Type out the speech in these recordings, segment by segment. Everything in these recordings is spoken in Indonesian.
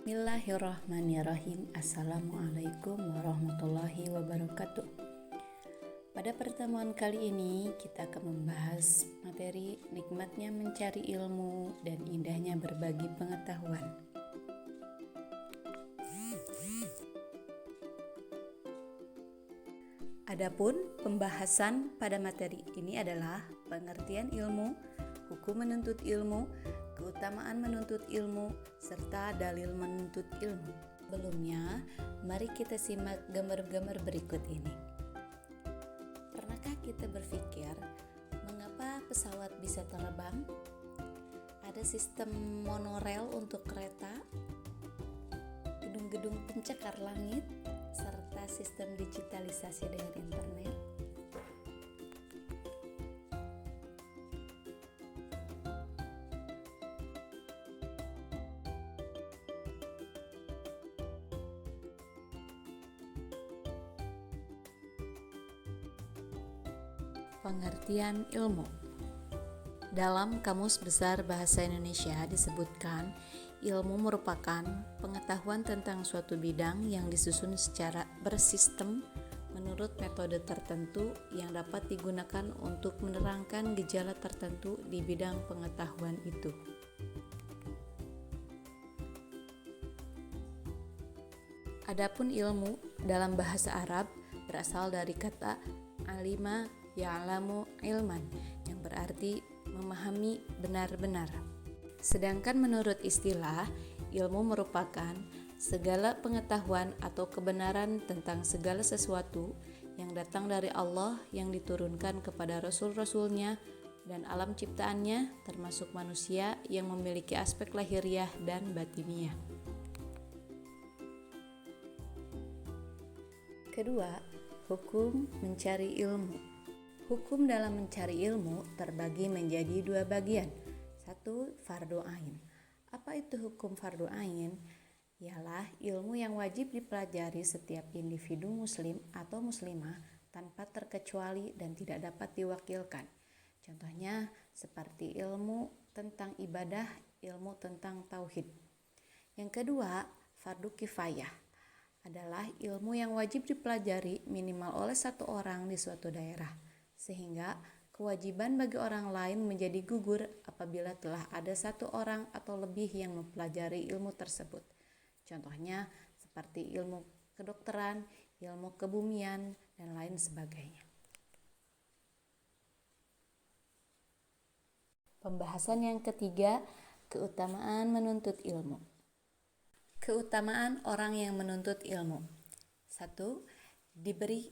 Bismillahirrahmanirrahim. Assalamualaikum warahmatullahi wabarakatuh. Pada pertemuan kali ini kita akan membahas materi nikmatnya mencari ilmu dan indahnya berbagi pengetahuan. Adapun pembahasan pada materi ini adalah pengertian ilmu, hukum menuntut ilmu, keutamaan menuntut ilmu, serta dalil menuntut ilmu. Sebelumnya, mari kita simak gambar-gambar berikut ini. Pernahkah kita berpikir, mengapa pesawat bisa terbang? Ada sistem monorail untuk kereta, gedung-gedung pencakar langit, serta sistem digitalisasi dengan internet. Pengertian ilmu. Dalam Kamus Besar Bahasa Indonesia disebutkan, ilmu merupakan pengetahuan tentang suatu bidang yang disusun secara bersistem menurut metode tertentu yang dapat digunakan untuk menerangkan gejala tertentu di bidang pengetahuan itu. Adapun ilmu dalam bahasa Arab berasal dari kata alima ya'lamu ilman, yang berarti memahami benar-benar. Sedangkan menurut istilah, ilmu merupakan segala pengetahuan atau kebenaran tentang segala sesuatu yang datang dari Allah yang diturunkan kepada Rasul-Rasulnya dan alam ciptaannya, termasuk manusia yang memiliki aspek lahiriah dan batiniah. Kedua, hukum mencari ilmu. Hukum dalam mencari ilmu terbagi menjadi dua bagian. Satu, fardu ain. Apa itu hukum fardu ain? Ialah ilmu yang wajib dipelajari setiap individu muslim atau muslimah tanpa terkecuali dan tidak dapat diwakilkan. Contohnya seperti ilmu tentang ibadah, ilmu tentang tauhid. Yang kedua, fardu kifayah adalah ilmu yang wajib dipelajari minimal oleh satu orang di suatu daerah, sehingga kewajiban bagi orang lain menjadi gugur apabila telah ada satu orang atau lebih yang mempelajari ilmu tersebut. Contohnya seperti ilmu kedokteran, ilmu kebumian, dan lain sebagainya. Pembahasan yang ketiga, keutamaan menuntut ilmu. Keutamaan orang yang menuntut ilmu. 1. Diberi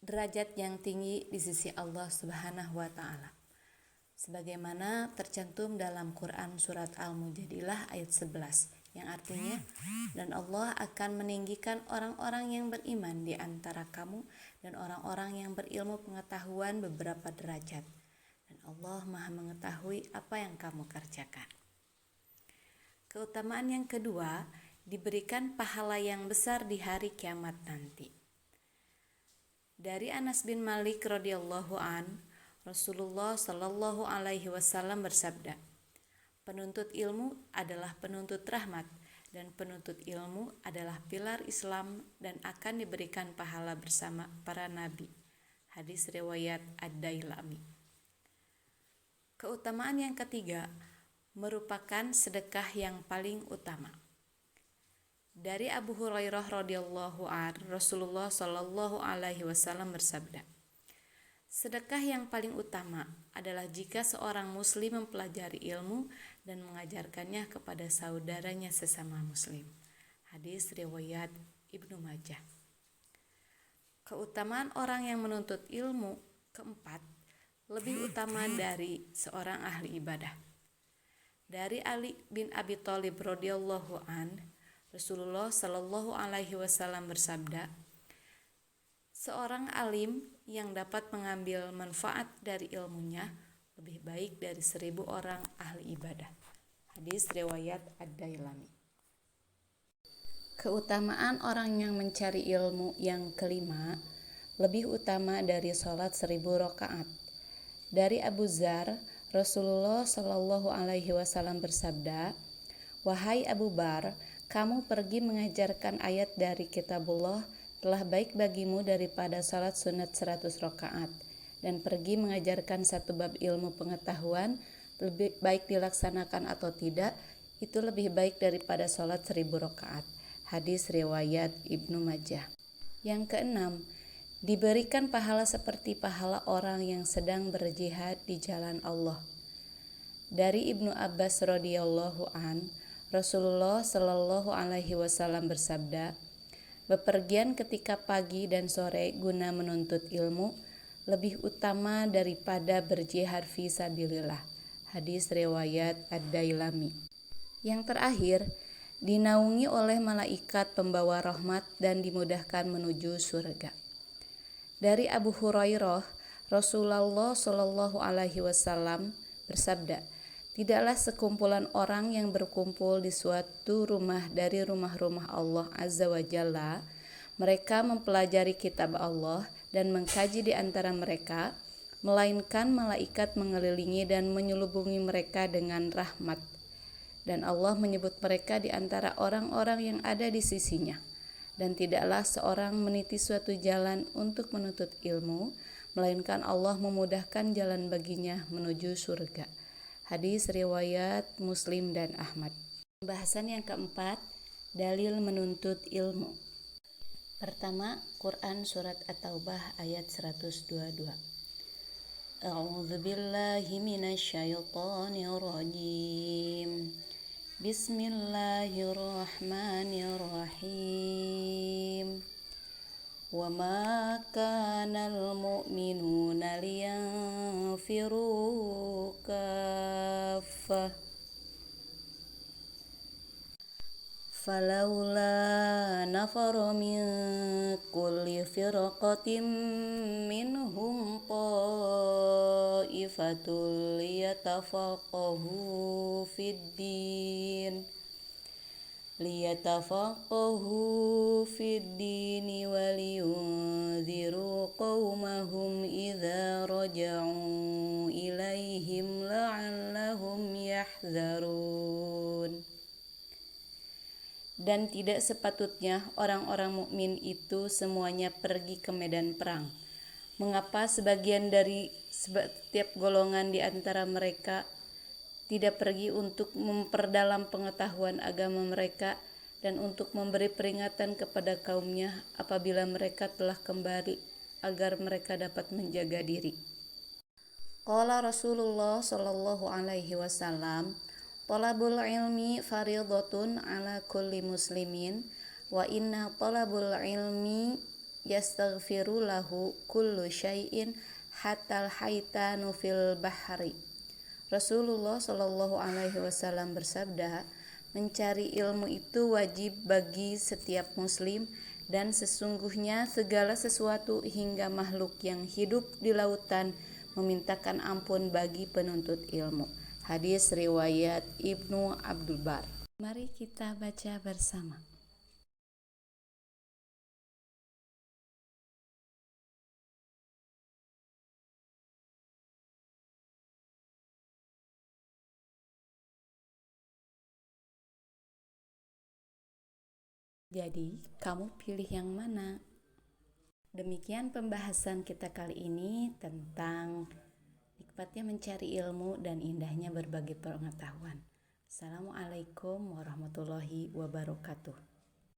derajat yang tinggi di sisi Allah Subhanahu wa Ta'ala, sebagaimana tercantum dalam Quran surat Al-Mujadilah ayat 11, yang artinya, dan Allah akan meninggikan orang-orang yang beriman di antara kamu dan orang-orang yang berilmu pengetahuan beberapa derajat, dan Allah Maha mengetahui apa yang kamu kerjakan. Keutamaan yang kedua, diberikan pahala yang besar di hari kiamat nanti. Dari Anas bin Malik radhiyallahu an, Rasulullah shallallahu alaihi wasallam bersabda, penuntut ilmu adalah penuntut rahmat, dan penuntut ilmu adalah pilar Islam dan akan diberikan pahala bersama para nabi. Hadis riwayat Ad-Dailami. Keutamaan yang ketiga merupakan sedekah yang paling utama. Dari Abu Hurairah radhiyallahu an, Rasulullah shallallahu alaihi wasallam bersabda, sedekah yang paling utama adalah jika seorang muslim mempelajari ilmu dan mengajarkannya kepada saudaranya sesama muslim. Hadis riwayat Ibnu Majah. Keutamaan orang yang menuntut ilmu keempat lebih utama dari seorang ahli ibadah. Dari Ali bin Abi Thalib radhiyallahu an, Rasulullah shallallahu alaihi wasallam bersabda, seorang alim yang dapat mengambil manfaat dari ilmunya lebih baik dari 1000 orang ahli ibadah. Hadis riwayat Ad-Dailami. Keutamaan orang yang mencari ilmu yang kelima lebih utama dari sholat 1000 rakaat. Dari Abu Dzar, Rasulullah shallallahu alaihi wasallam bersabda, wahai Abu Bar, kamu pergi mengajarkan ayat dari kitabullah telah baik bagimu daripada salat sunat 100 rakaat, dan pergi mengajarkan satu bab ilmu pengetahuan lebih baik dilaksanakan atau tidak, itu lebih baik daripada salat 1000 rakaat. Hadis riwayat Ibnu Majah. Yang keenam, diberikan pahala seperti pahala orang yang sedang berjihad di jalan Allah. Dari Ibnu Abbas radhiyallahu an, Rasulullah shallallahu alaihi wasallam bersabda, bepergian ketika pagi dan sore guna menuntut ilmu lebih utama daripada berjihad fi sabilillah. Hadis riwayat Ad-Dailami. Yang terakhir, dinaungi oleh malaikat pembawa rahmat dan dimudahkan menuju surga. Dari Abu Hurairah, Rasulullah Shallallahu alaihi wasallam bersabda, tidaklah sekumpulan orang yang berkumpul di suatu rumah dari rumah-rumah Allah Azza wa Jalla, mereka mempelajari kitab Allah dan mengkaji di antara mereka, melainkan malaikat mengelilingi dan menyelubungi mereka dengan rahmat. Dan Allah menyebut mereka di antara orang-orang yang ada di sisinya. Dan tidaklah seorang meniti suatu jalan untuk menuntut ilmu, melainkan Allah memudahkan jalan baginya menuju surga. Hadis riwayat Muslim dan Ahmad. Pembahasan yang keempat, dalil menuntut ilmu. Pertama, Quran Surat At-Taubah ayat 122. A'udzu billahi minasyaitonir rajim. Bismillahirrahmanirrahim. Wa ma kanal mu'minuna liyanfiru kaffah falaula nafara min kulli firqatin minhum ta'ifatul liyatafaqahu fid dini wa liyunziru qaumahum idza raja'u ilaihim la'allahum yahzarun. Dan tidak sepatutnya orang-orang mukmin itu semuanya pergi ke medan perang. Mengapa sebagian dari setiap golongan di antara mereka tidak pergi untuk memperdalam pengetahuan agama mereka dan untuk memberi peringatan kepada kaumnya apabila mereka telah kembali agar mereka dapat menjaga diri. Qala Rasulullah sallallahu alaihi wasallam, talabul ilmi faridatun ala kulli muslimin wa inna talabul ilmi yastaghfiru lahu kullu syai'in hatal haitanu fil bahri. Rasulullah Shallallahu alaihi wasallam bersabda, mencari ilmu itu wajib bagi setiap muslim dan sesungguhnya segala sesuatu hingga makhluk yang hidup di lautan memintakan ampun bagi penuntut ilmu. Hadis riwayat Ibnu Abdul Bar. Mari kita baca bersama. Jadi, kamu pilih yang mana? Demikian pembahasan kita kali ini tentang nikmatnya mencari ilmu dan indahnya berbagi pengetahuan. Assalamualaikum warahmatullahi wabarakatuh.